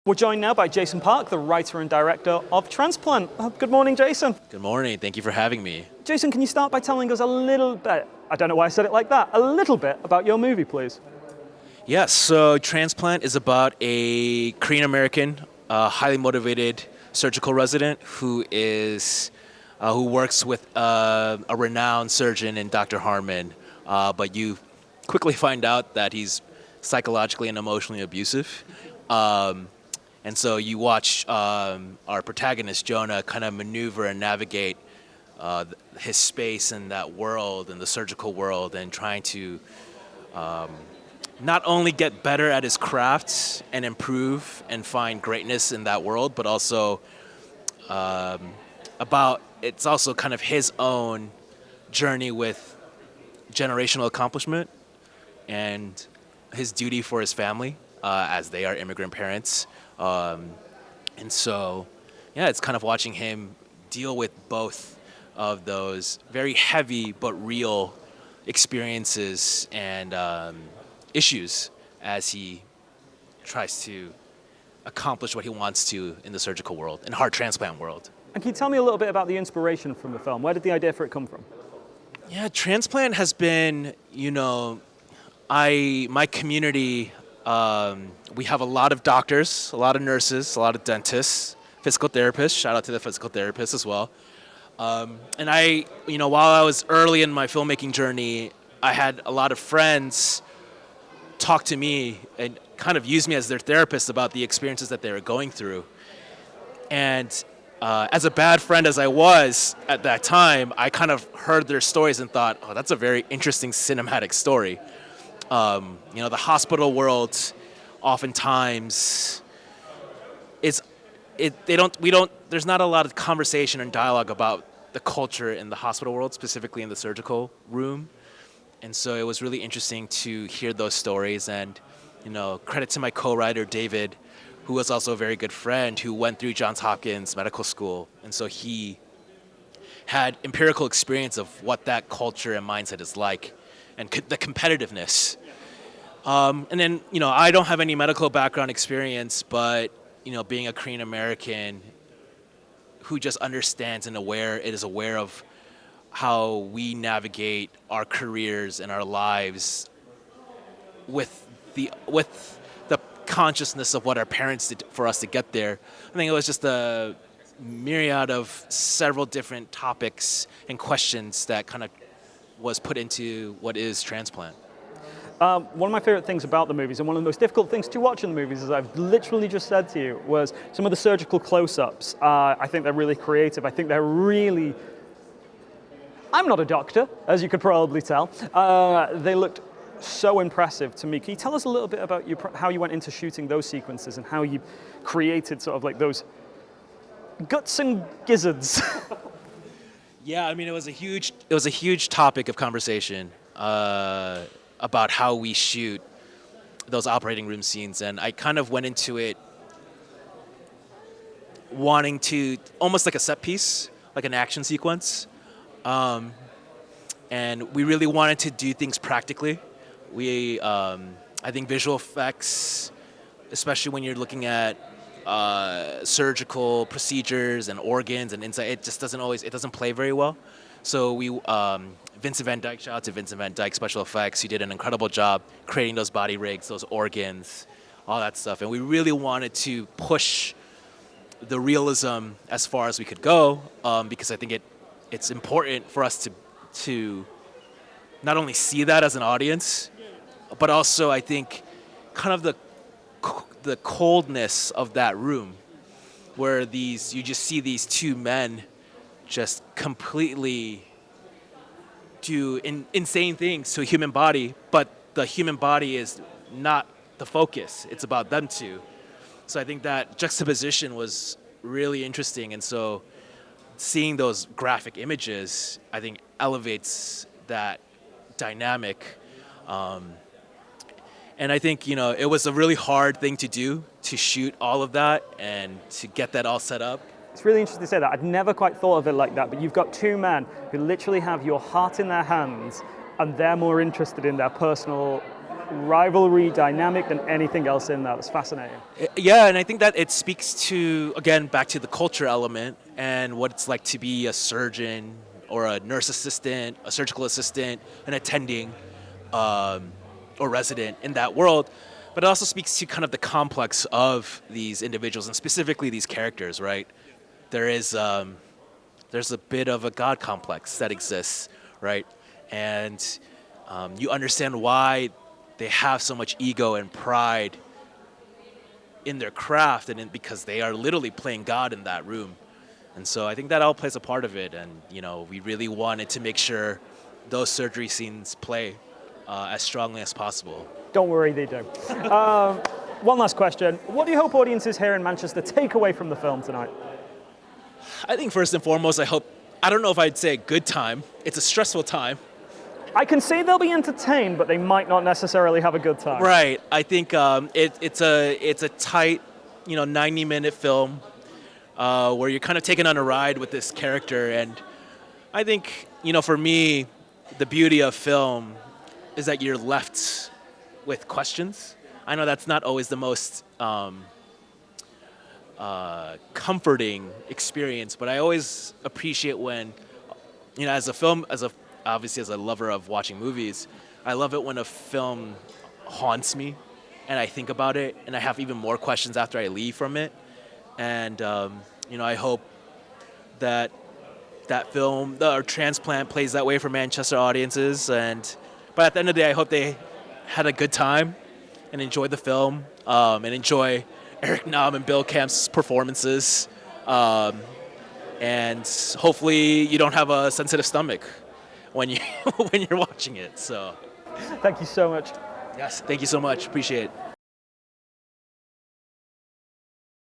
We're joined now by Jason Park, the writer and director of Transplant. Good morning, Jason. Good morning. Thank you for having me. Jason, can you start by telling us a little bit, I don't know why I said it like that, a little bit about your movie, please? Yes, so Transplant is about a Korean American, highly motivated surgical resident who works with a renowned surgeon in Dr. Harmon, but you quickly find out that he's psychologically and emotionally abusive. And so you watch our protagonist, Jonah, kind of maneuver and navigate his space in that world, in the surgical world, and trying to not only get better at his crafts and improve and find greatness in that world, but also it's also kind of his own journey with generational accomplishment and his duty for his family as they are immigrant parents. And so, yeah, it's kind of watching him deal with both of those very heavy but real experiences and issues as he tries to accomplish what he wants to in the surgical world, in heart transplant world. And can you tell me a little bit about the inspiration from the film? Where did the idea for it come from? Yeah, transplant has been, my community, we have a lot of doctors, a lot of nurses, a lot of dentists, physical therapists. Shout out to the physical therapists as well. And while I was early in my filmmaking journey, I had a lot of friends talk to me and kind of use me as their therapist about the experiences that they were going through. And as a bad friend as I was at that time, I kind of heard their stories and thought, oh, that's a very interesting cinematic story. The hospital world oftentimes there's not a lot of conversation and dialogue about the culture in the hospital world, specifically in the surgical room. And so it was really interesting to hear those stories, and credit to my co-writer David, who was also a very good friend who went through Johns Hopkins Medical School, and so he had empirical experience of what that culture and mindset is like, and the competitiveness. And then, I don't have any medical background experience, but, being a Korean American who just understands and is aware of how we navigate our careers and our lives with the consciousness of what our parents did for us to get there. I think it was just a myriad of several different topics and questions that kind of was put into what is Transplant. One of my favorite things about the movies, and one of the most difficult things to watch in the movies, as I've literally just said to you, was some of the surgical close-ups. I think they're really creative. I think they're really... I'm not a doctor, as you could probably tell. They looked so impressive to me. Can you tell us a little bit about how you went into shooting those sequences and how you created sort of like those guts and gizzards? Yeah, I mean, it was a huge topic of conversation about how we shoot those operating room scenes, and I kind of went into it wanting to almost like a set piece, like an action sequence, and we really wanted to do things practically. I think visual effects, especially when you're looking at surgical procedures and organs and insight, it just doesn't play very well. So Vincent Van Dyke, shout out to Vincent Van Dyke Special Effects, he did an incredible job creating those body rigs, those organs, all that stuff. And we really wanted to push the realism as far as we could go, because I think it's important for us to not only see that as an audience, but also I think kind of the coldness of that room, where you just see these two men just completely do insane things to a human body, but the human body is not the focus. It's about them two. So I think that juxtaposition was really interesting, and so seeing those graphic images, I think, elevates that dynamic. And I think, it was a really hard thing to do, to shoot all of that and to get that all set up. It's really interesting to say that. I'd never quite thought of it like that, but you've got two men who literally have your heart in their hands, and they're more interested in their personal rivalry dynamic than anything else in that. That's fascinating. Yeah, and I think that it speaks to, again, back to the culture element and what it's like to be a surgeon or a nurse assistant, a surgical assistant, an attending or resident in that world. But it also speaks to kind of the complex of these individuals and specifically these characters, right? There's a bit of a God complex that exists, right? And you understand why they have so much ego and pride in their craft, and because they are literally playing God in that room. And so I think that all plays a part of it. And we really wanted to make sure those surgery scenes play as strongly as possible. Don't worry, they do. One last question. What do you hope audiences here in Manchester take away from the film tonight? I think first and foremost, I don't know if I'd say a good time. It's a stressful time. I can see they'll be entertained, but they might not necessarily have a good time. Right. I think it's a tight, 90-minute film where you're kind of taken on a ride with this character. And I think, for me, the beauty of film is that you're left with questions. I know that's not always the most comforting experience, but I always appreciate when, obviously as a lover of watching movies, I love it when a film haunts me and I think about it and I have even more questions after I leave from it. And, I hope that film, or Transplant, plays that way for Manchester audiences. But at the end of the day, I hope they had a good time and enjoyed the film and enjoy Eric Nam and Bill Camp's performances. And hopefully you don't have a sensitive stomach when you're watching it. So, Thank you so much. yes, thank you so much. Appreciate it.